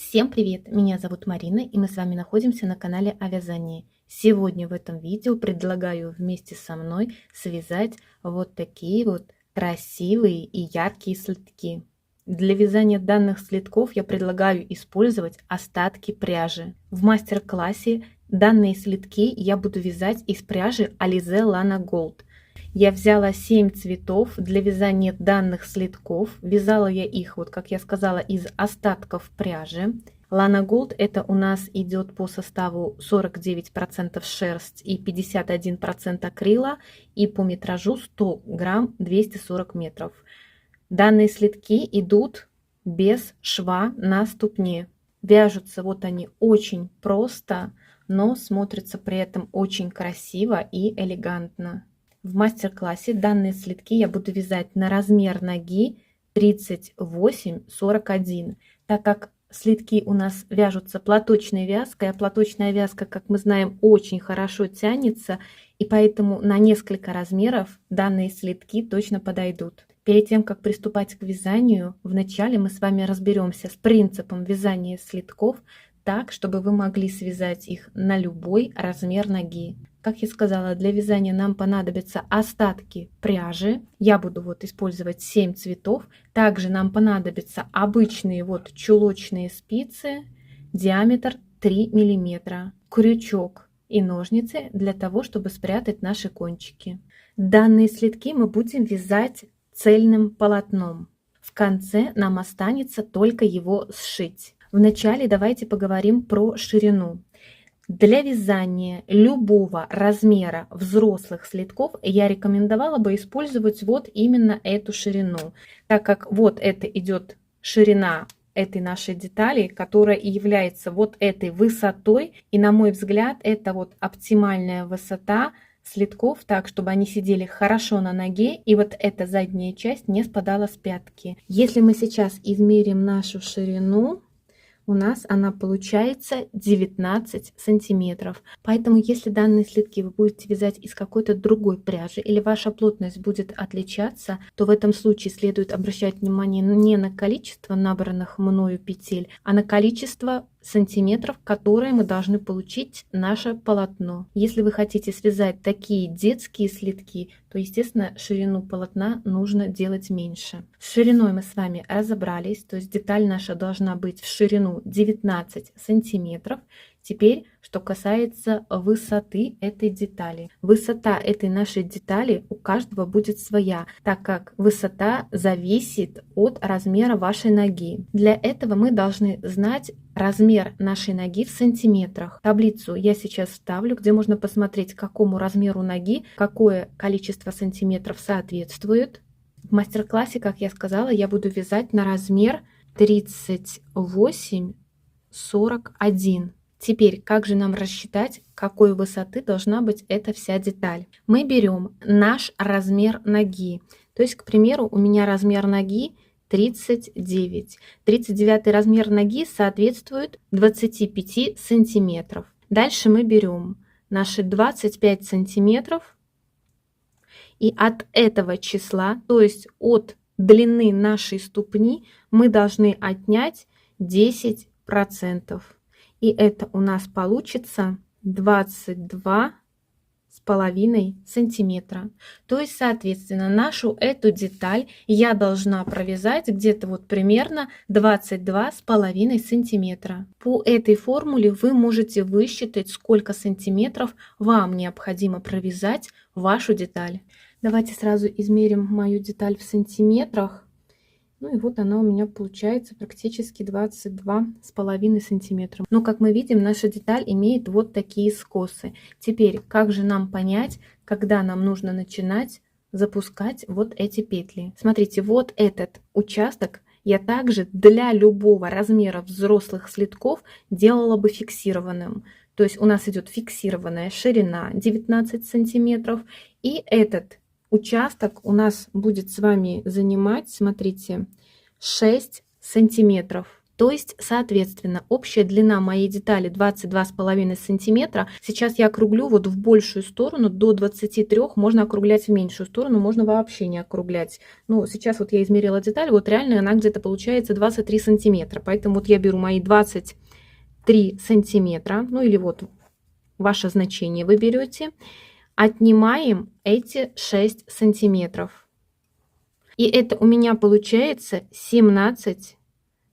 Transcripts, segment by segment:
Всем привет! Меня зовут Марина, и мы с вами находимся на канале о вязании. Сегодня в этом видео предлагаю вместе со мной связать вот такие вот красивые и яркие слитки. Для вязания данных слитков я предлагаю использовать остатки пряжи. В мастер-классе данные слитки я буду вязать из пряжи Alize Lana Gold. Я взяла 7 цветов для вязания данных слитков. Вязала я их, вот как я сказала, из остатков пряжи. Lana Gold это у нас идет по составу 49% шерсть и 51% акрила, и по метражу 100 грамм 240 метров. Данные слитки идут без шва на ступне. Вяжутся вот они очень просто, но смотрятся при этом очень красиво и элегантно. В мастер-классе данные слитки я буду вязать на размер ноги 38-41, так как слитки у нас вяжутся платочной вязкой, а платочная вязка, как мы знаем, очень хорошо тянется, и поэтому на несколько размеров данные слитки точно подойдут. Перед тем, как приступать к вязанию, вначале мы с вами разберемся с принципом вязания слитков так, чтобы вы могли связать их на любой размер ноги. Как я сказала, для вязания нам понадобятся остатки пряжи. Я буду вот использовать 7 цветов. Также нам понадобятся обычные вот чулочные спицы, диаметр 3 мм, крючок и ножницы для того, чтобы спрятать наши кончики. Данные слитки мы будем вязать цельным полотном. В конце нам останется только его сшить. Вначале давайте поговорим про ширину. Для вязания любого размера взрослых слитков я рекомендовала бы использовать вот именно эту ширину, так как вот это идет ширина этой нашей детали, которая и является вот этой высотой, и на мой взгляд это вот оптимальная высота слитков, так чтобы они сидели хорошо на ноге, и вот эта задняя часть не спадала с пятки. Если мы сейчас измерим нашу ширину, у нас она получается 19 сантиметров. Поэтому если данные слитки вы будете вязать из какой-то другой пряжи или ваша плотность будет отличаться, то в этом случае следует обращать внимание не на количество набранных мною петель, а на количество сантиметров, которые мы должны получить наше полотно. Если вы хотите связать такие детские слитки, то, естественно, ширину полотна нужно делать меньше. С шириной мы с вами разобрались, то есть деталь наша должна быть в ширину 19 сантиметров. Теперь, что касается высоты этой детали. Высота этой нашей детали у каждого будет своя, так как высота зависит от размера вашей ноги. Для этого мы должны знать размер нашей ноги в сантиметрах. Таблицу я сейчас вставлю, где можно посмотреть, какому размеру ноги какое количество сантиметров соответствует. В мастер-классе, как я сказала, я буду вязать на размер 38-41. Теперь, как же нам рассчитать, какой высоты должна быть эта вся деталь? Мы берем наш размер ноги. То есть, к примеру, у меня размер ноги 39. 39 размер ноги соответствует 25 сантиметров. Дальше мы берем наши 25 сантиметров. И от этого числа, то есть от длины нашей ступни, мы должны отнять 10%. И это у нас получится 22,5 сантиметра. То есть, соответственно, нашу эту деталь я должна провязать где-то вот примерно 22,5 сантиметра. По этой формуле вы можете высчитать, сколько сантиметров вам необходимо провязать вашу деталь. Давайте сразу измерим мою деталь в сантиметрах. Ну и вот она у меня получается практически 22,5 сантиметра. Но как мы видим, наша деталь имеет вот такие скосы. Теперь, как же нам понять, когда нам нужно начинать запускать вот эти петли? Смотрите, вот этот участок я также для любого размера взрослых слитков делала бы фиксированным. То есть у нас идет фиксированная ширина 19 сантиметров, и этот участок у нас будет с вами занимать, смотрите, 6 сантиметров. То есть, соответственно, общая длина моей детали 22,5 сантиметра. Сейчас я округлю вот в большую сторону, до 23, можно округлять в меньшую сторону, можно вообще не округлять. Ну, сейчас вот я измерила деталь, вот реально она где-то получается 23 сантиметра. Поэтому вот я беру мои 23 сантиметра, ну или вот ваше значение вы берете, отнимаем эти 6 сантиметров. И это у меня получается 17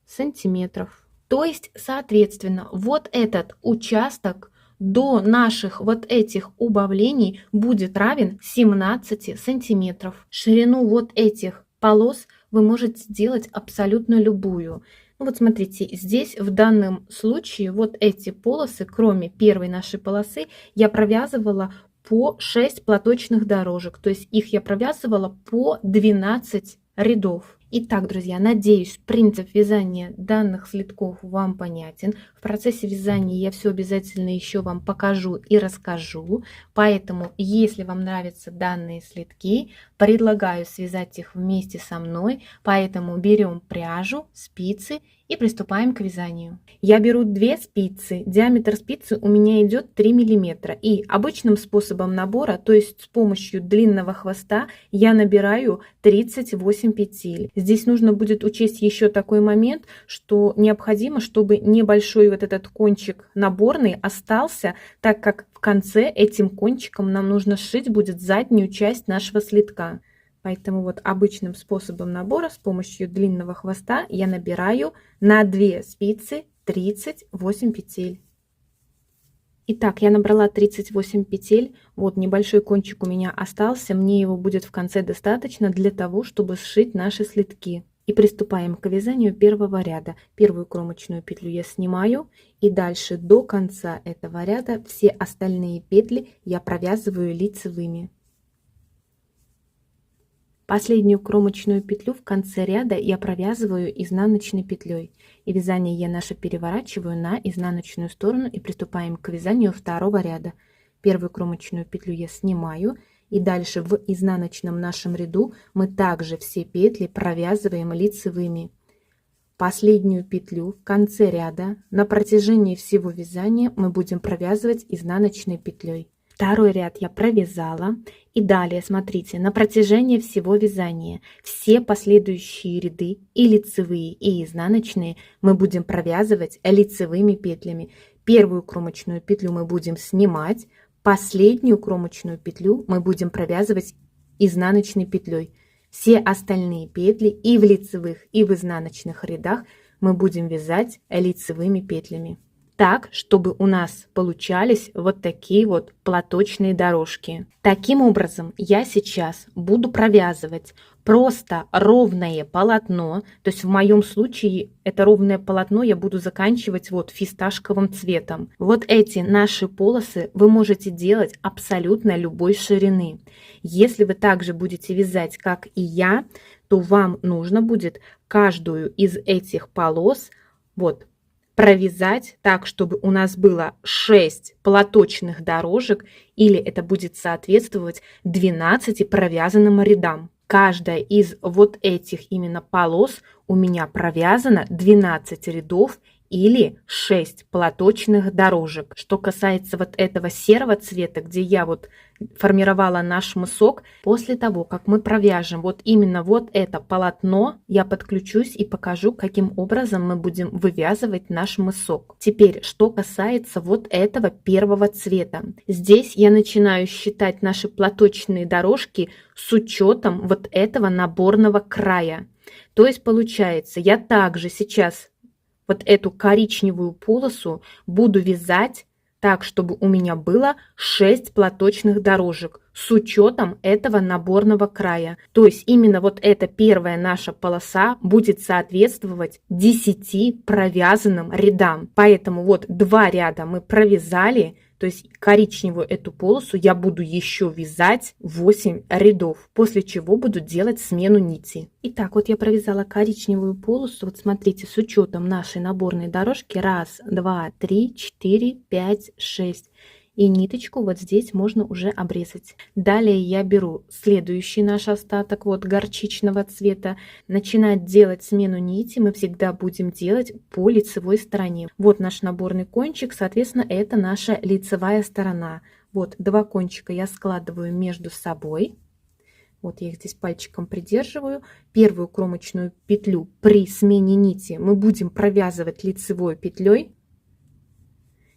сантиметров. То есть, соответственно, вот этот участок до наших вот этих убавлений будет равен 17 сантиметров. Ширину вот этих полос вы можете делать абсолютно любую. Ну вот смотрите, здесь в данном случае вот эти полосы, кроме первой нашей полосы, я провязывала по 6 платочных дорожек. То есть их я провязывала по 12 рядов. Итак, друзья, надеюсь, принцип вязания данных слитков вам понятен. В процессе вязания я все обязательно еще вам покажу и расскажу. Поэтому, если вам нравятся данные слитки, предлагаю связать их вместе со мной. Поэтому берем пряжу, спицы и приступаем к вязанию. Я беру 2 спицы, диаметр спицы у меня идет 3 мм. И обычным способом набора, то есть с помощью длинного хвоста, я набираю 38 петель. Здесь нужно будет учесть еще такой момент, что необходимо, чтобы небольшой вот этот кончик наборный остался, так как в конце этим кончиком нам нужно сшить будет заднюю часть нашего слитка. Поэтому вот обычным способом набора с помощью длинного хвоста я набираю на 2 спицы 38 петель. Итак, я набрала 38 петель. Вот небольшой кончик у меня остался. Мне его будет в конце достаточно для того, чтобы сшить наши слитки. И приступаем к вязанию первого ряда. Первую кромочную петлю я снимаю. И дальше до конца этого ряда все остальные петли я провязываю лицевыми. Последнюю кромочную петлю в конце ряда я провязываю изнаночной петлей. И вязание я наше переворачиваю на изнаночную сторону и приступаем к вязанию второго ряда. Первую кромочную петлю я снимаю. И дальше в изнаночном нашем ряду мы также все петли провязываем лицевыми. Последнюю петлю в конце ряда на протяжении всего вязания мы будем провязывать изнаночной петлей. Второй ряд я провязала. И далее, смотрите, на протяжении всего вязания все последующие ряды, и лицевые, и изнаночные, мы будем провязывать лицевыми петлями. Первую кромочную петлю мы будем снимать, последнюю кромочную петлю мы будем провязывать изнаночной петлей. Все остальные петли и в лицевых, и в изнаночных рядах мы будем вязать лицевыми петлями. Так, чтобы у нас получались вот такие вот платочные дорожки. Таким образом, я сейчас буду провязывать просто ровное полотно. То есть в моем случае это ровное полотно я буду заканчивать вот фисташковым цветом. Вот эти наши полосы вы можете делать абсолютно любой ширины. Если вы также будете вязать, как и я, то вам нужно будет каждую из этих полос вот провязать так, чтобы у нас было 6 платочных дорожек, или это будет соответствовать 12 провязанным рядам. Каждая из вот этих именно полос у меня провязана 12 рядов или 6 платочных дорожек. Что касается вот этого серого цвета, где я вот формировала наш мысок, после того, как мы провяжем вот именно вот это полотно, я подключусь и покажу, каким образом мы будем вывязывать наш мысок. Теперь, что касается вот этого первого цвета. Здесь я начинаю считать наши платочные дорожки с учетом вот этого наборного края. То есть получается, я также сейчас вот эту коричневую полосу буду вязать так, чтобы у меня было 6 платочных дорожек с учетом этого наборного края. То есть именно вот эта первая наша полоса будет соответствовать 10 провязанным рядам. Поэтому вот 2 ряда мы провязали, то есть коричневую эту полосу я буду еще вязать 8 рядов, после чего буду делать смену нити. Итак, вот я провязала коричневую полосу, вот смотрите, с учетом нашей наборной дорожки 1, 2, 3, 4, 5, 6. и ниточку вот здесь можно уже обрезать. Далее я беру следующий наш остаток вот горчичного цвета. Начинать делать смену нити мы всегда будем делать по лицевой стороне. Вот наш наборный кончик, соответственно, это наша лицевая сторона. Вот 2 кончика я складываю между собой. Вот я их здесь пальчиком придерживаю. Первую кромочную петлю при смене нити мы будем провязывать лицевой петлей.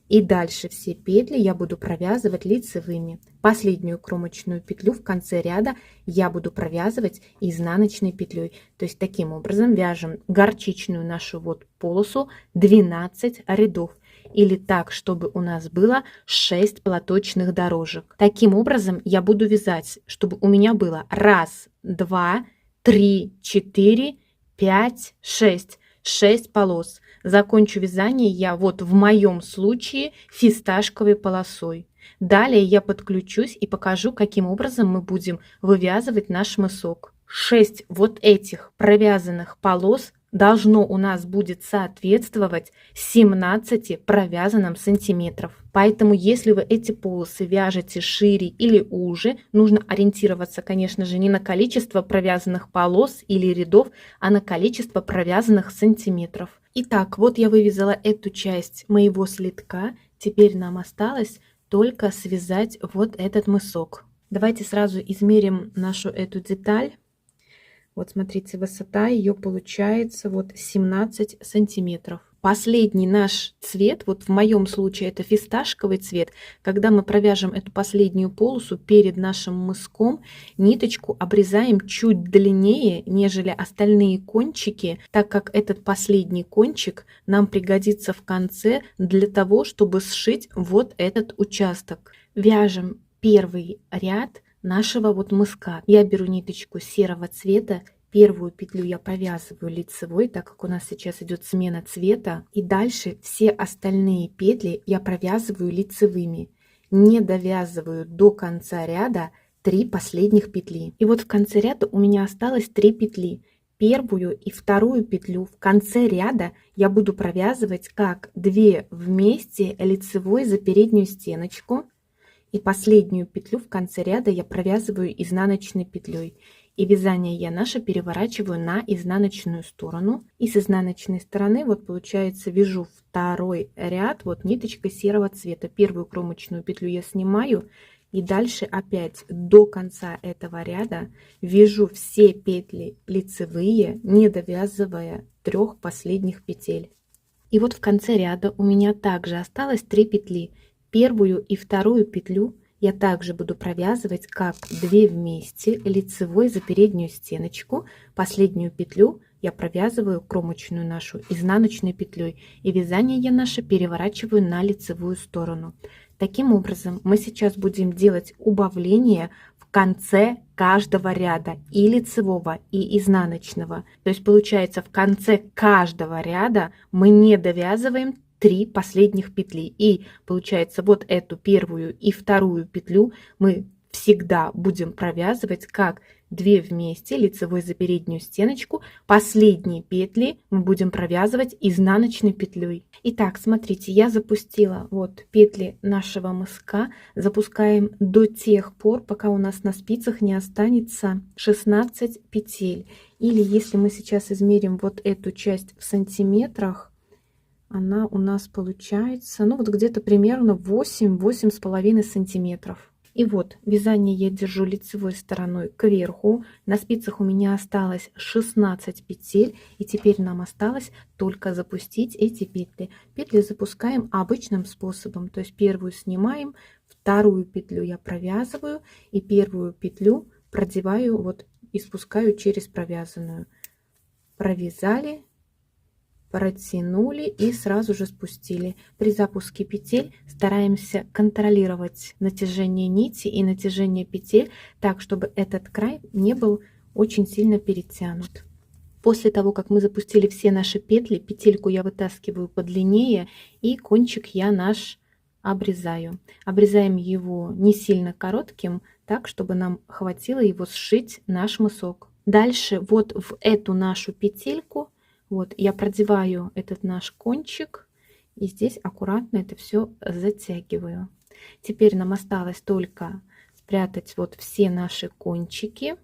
И дальше все петли я буду провязывать лицевыми. Последнюю кромочную петлю в конце ряда я буду провязывать изнаночной петлей. То есть таким образом вяжем горчичную нашу вот полосу 12 рядов. Или так, чтобы у нас было 6 платочных дорожек. Таким образом я буду вязать, чтобы у меня было 1, 2, 3, 4, 5, 6. 6 полос. Закончу вязание я вот в моем случае фисташковой полосой. Далее я подключусь и покажу, каким образом мы будем вывязывать наш мысок. 6 вот этих провязанных полос должно у нас будет соответствовать 17 провязанным сантиметров. Поэтому, если вы эти полосы вяжете шире или уже, нужно ориентироваться, конечно же, не на количество провязанных полос или рядов, а на количество провязанных сантиметров. Итак, вот я вывязала эту часть моего слитка. Теперь нам осталось только связать вот этот мысок. Давайте сразу измерим нашу эту деталь. Вот смотрите, высота ее получается вот 17 сантиметров. Последний наш цвет, вот в моем случае это фисташковый цвет, когда мы провяжем эту последнюю полосу перед нашим мыском, ниточку обрезаем чуть длиннее, нежели остальные кончики, так как этот последний кончик нам пригодится в конце для того, чтобы сшить вот этот участок. Вяжем первый ряд нашего вот мыска. Я беру ниточку серого цвета, первую петлю я провязываю лицевой, так как у нас сейчас идет смена цвета, и дальше все остальные петли я провязываю лицевыми, не довязываю до конца ряда 3 последних петли. И вот в конце ряда у меня осталось 3 петли. Первую и вторую петлю в конце ряда я буду провязывать как 2 вместе лицевой за переднюю стеночку. И последнюю петлю в конце ряда я провязываю изнаночной петлей. И вязание я наше переворачиваю на изнаночную сторону. И с изнаночной стороны вот получается вяжу второй ряд вот ниточкой серого цвета. Первую кромочную петлю я снимаю. И дальше опять до конца этого ряда вяжу все петли лицевые, не довязывая 3 последних петель. И вот в конце ряда у меня также осталось 3 петли. Первую и вторую петлю я также буду провязывать как 2 вместе лицевой за переднюю стеночку. Последнюю петлю я провязываю кромочную нашу изнаночной петлей, и вязание я наше переворачиваю на лицевую сторону. Таким образом мы сейчас будем делать убавление в конце каждого ряда, и лицевого, и изнаночного. То есть получается, в конце каждого ряда мы не довязываем 3 последних петли. И получается, вот эту первую и вторую петлю мы всегда будем провязывать как 2 вместе лицевой за переднюю стеночку. Последние петли мы будем провязывать изнаночной петлей. Итак, смотрите, я запустила вот петли нашего мыска. Запускаем до тех пор, пока у нас на спицах не останется 16 петель. Или если мы сейчас измерим вот эту часть в сантиметрах, она у нас получается, ну вот где-то примерно 8-8,5 сантиметров. И вот вязание я держу лицевой стороной кверху. На спицах у меня осталось 16 петель. И теперь нам осталось только запустить эти петли. Петли запускаем обычным способом. То есть первую снимаем, вторую петлю я провязываю. И первую петлю продеваю вот и спускаю через провязанную. Провязали, протянули и сразу же спустили. При запуске петель стараемся контролировать натяжение нити и натяжение петель так, чтобы этот край не был очень сильно перетянут. После того, как мы запустили все наши петли, петельку я вытаскиваю подлиннее и кончик я наш обрезаю. Обрезаем его не сильно коротким, так, чтобы нам хватило его сшить наш мысок. Дальше вот в эту нашу петельку вот я продеваю этот наш кончик и здесь аккуратно это все затягиваю. Теперь нам осталось только спрятать вот все наши кончики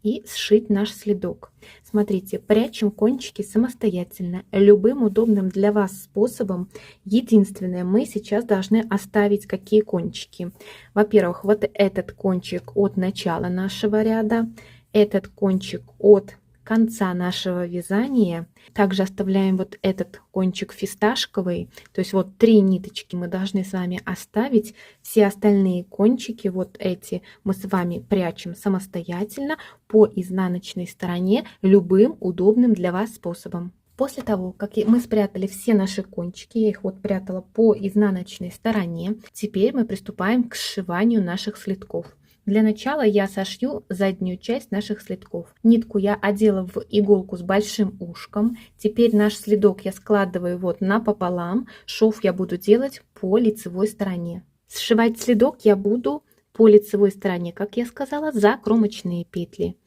и сшить наш следок. Смотрите, прячем кончики самостоятельно, любым удобным для вас способом. Единственное, мы сейчас должны оставить какие кончики. Во-первых, вот этот кончик от начала нашего ряда, этот кончик от конца нашего вязания. Также оставляем вот этот кончик фисташковый, то есть вот 3 ниточки мы должны с вами оставить. Все остальные кончики, вот эти, мы с вами прячем самостоятельно по изнаночной стороне любым удобным для вас способом. После того, как мы спрятали все наши кончики, я их вот прятала по изнаночной стороне, теперь мы приступаем к сшиванию наших следков. Для начала я сошью заднюю часть наших следков. Нитку я одела в иголку с большим ушком. Теперь наш следок я складываю вот напополам. Шов я буду делать по лицевой стороне. Сшивать следок я буду по лицевой стороне, как я сказала, за кромочные петли.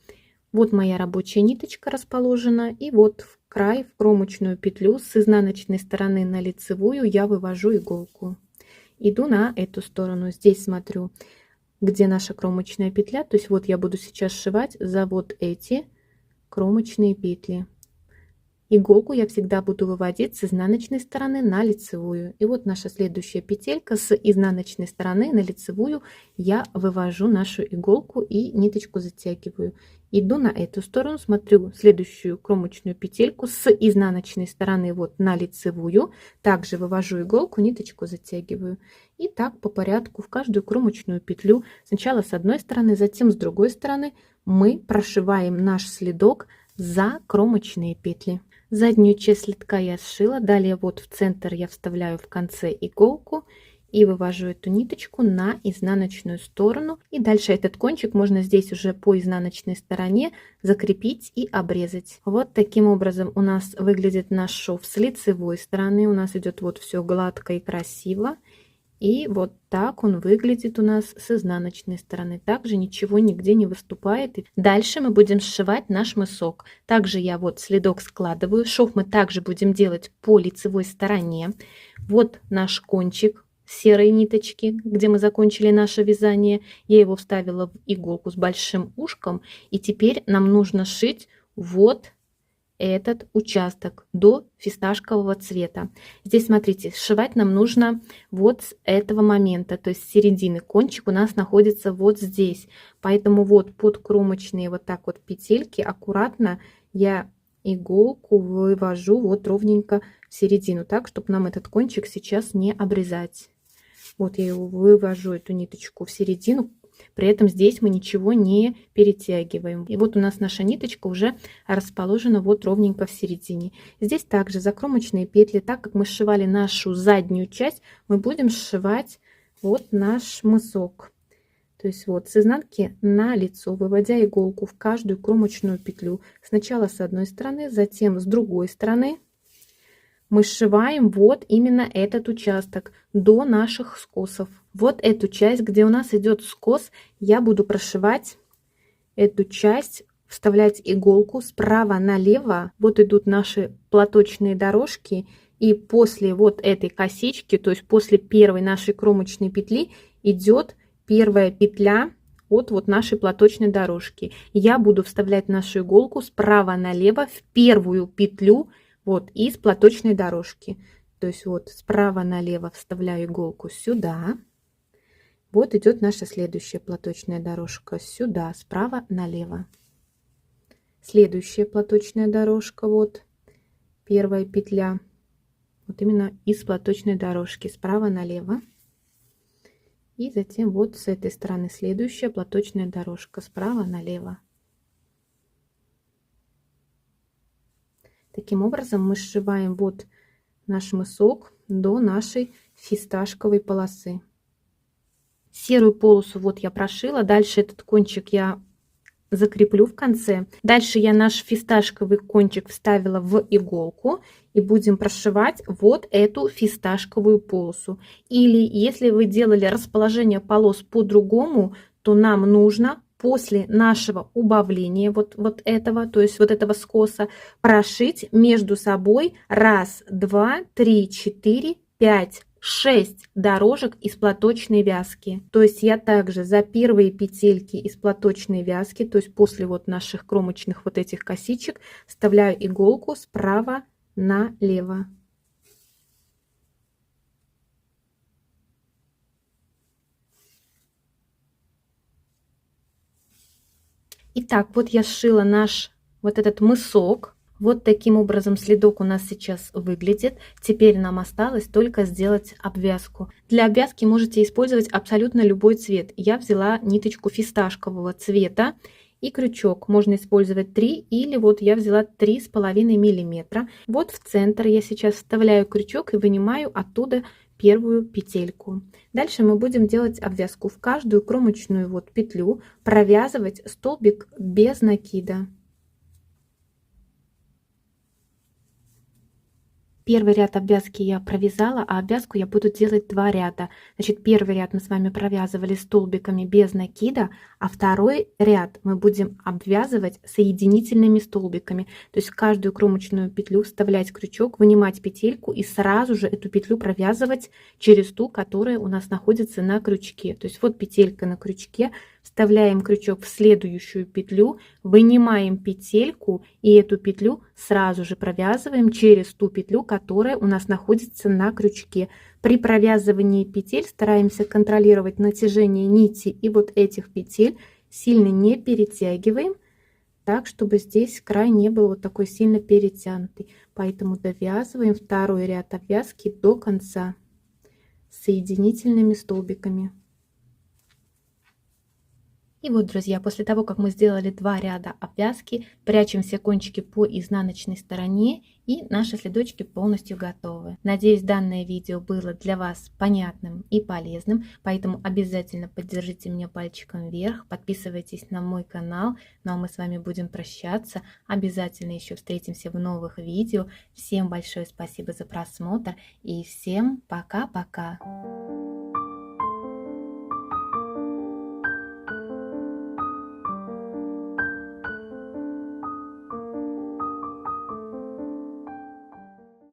Вот моя рабочая ниточка расположена, и вот в край, в кромочную петлю с изнаночной стороны на лицевую я вывожу иголку. Иду на эту сторону, здесь смотрю, где наша кромочная петля, то есть вот я буду сейчас сшивать за вот эти кромочные петли. Иголку я всегда буду выводить с изнаночной стороны на лицевую. И вот наша следующая петелька, с изнаночной стороны на лицевую я вывожу нашу иголку и ниточку затягиваю. Иду на эту сторону, смотрю следующую кромочную петельку с изнаночной стороны вот на лицевую, также вывожу иголку, ниточку затягиваю. И так по порядку в каждую кромочную петлю, сначала с одной стороны, затем с другой стороны, мы прошиваем наш следок за кромочные петли. Заднюю часть следка я сшила, далее вот в центр я вставляю в конце иголку и вывожу эту ниточку на изнаночную сторону. И дальше этот кончик можно здесь уже по изнаночной стороне закрепить и обрезать. Вот таким образом у нас выглядит наш шов с лицевой стороны. У нас идет вот все гладко и красиво. И вот так он выглядит у нас с изнаночной стороны. Также ничего нигде не выступает. Дальше мы будем сшивать наш мысок. Также я вот следок складываю. Шов мы также будем делать по лицевой стороне. Вот наш кончик серой ниточки, где мы закончили наше вязание. Я его вставила в иголку с большим ушком. И теперь нам нужно сшить вот этот участок до фисташкового цвета. Здесь смотрите, сшивать нам нужно вот с этого момента, то есть с середины. Кончик у нас находится вот здесь, поэтому вот под кромочные вот так вот петельки аккуратно я иголку вывожу вот ровненько в середину, так чтобы нам этот кончик сейчас не обрезать. Вот я его вывожу, эту ниточку, в середину. При этом здесь мы ничего не перетягиваем. И вот у нас наша ниточка уже расположена вот ровненько в середине. Здесь также закромочные петли, так как мы сшивали нашу заднюю часть, мы будем сшивать вот наш мысок. То есть вот с изнанки на лицо, выводя иголку в каждую кромочную петлю. Сначала с одной стороны, затем с другой стороны. Мы сшиваем вот именно этот участок до наших скосов. Вот эту часть, где у нас идет скос, я буду прошивать эту часть, вставлять иголку справа налево. Вот идут наши платочные дорожки. И после вот этой косички, то есть после первой нашей кромочной петли, идет первая петля от вот нашей платочной дорожки. Я буду вставлять нашу иголку справа налево в первую петлю вот из платочной дорожки. То есть вот справа налево вставляю иголку сюда. Вот идет наша следующая платочная дорожка сюда, справа налево. Следующая платочная дорожка, вот первая петля, вот именно из платочной дорожки справа налево. И затем вот с этой стороны следующая платочная дорожка справа налево. Таким образом мы сшиваем вот наш мысок до нашей фисташковой полосы. Серую полосу вот я прошила. Дальше этот кончик я закреплю в конце. Дальше я наш фисташковый кончик вставила в иголку и будем прошивать вот эту фисташковую полосу. Или если вы делали расположение полос по-другому, то нам нужно после нашего убавления вот этого, то есть вот этого скоса, прошить между собой 1, 2, 3, 4, 5, 6 дорожек из платочной вязки. То есть я также за первые петельки из платочной вязки, то есть после вот наших кромочных вот этих косичек, вставляю иголку справа налево. Итак, вот я сшила наш вот этот мысок. Вот таким образом следок у нас сейчас выглядит. Теперь нам осталось только сделать обвязку. Для обвязки можете использовать абсолютно любой цвет. Я взяла ниточку фисташкового цвета и крючок. Можно использовать 3 или вот я взяла 3,5 миллиметра. Вот в центр я сейчас вставляю крючок и вынимаю оттуда первую петельку. Дальше мы будем делать обвязку. В каждую кромочную вот петлю провязывать столбик без накида. Первый ряд обвязки я провязала, а обвязку я буду делать 2 ряда. Значит, первый ряд мы с вами провязывали столбиками без накида, а второй ряд мы будем обвязывать соединительными столбиками. То есть в каждую кромочную петлю вставлять крючок, вынимать петельку и сразу же эту петлю провязывать через ту, которая у нас находится на крючке. То есть вот петелька на крючке, вставляем крючок в следующую петлю, вынимаем петельку и эту петлю сразу же провязываем через ту петлю, которая у нас находится на крючке. При провязывании петель стараемся контролировать натяжение нити и вот этих петель, сильно не перетягиваем, так чтобы здесь край не был вот такой сильно перетянутый. Поэтому довязываем второй ряд обвязки до конца соединительными столбиками. И вот, друзья, после того, как мы сделали 2 ряда обвязки, прячем все кончики по изнаночной стороне, и наши следочки полностью готовы. Надеюсь, данное видео было для вас понятным и полезным, поэтому обязательно поддержите меня пальчиком вверх, подписывайтесь на мой канал, ну а мы с вами будем прощаться. Обязательно еще встретимся в новых видео. Всем большое спасибо за просмотр и всем пока-пока!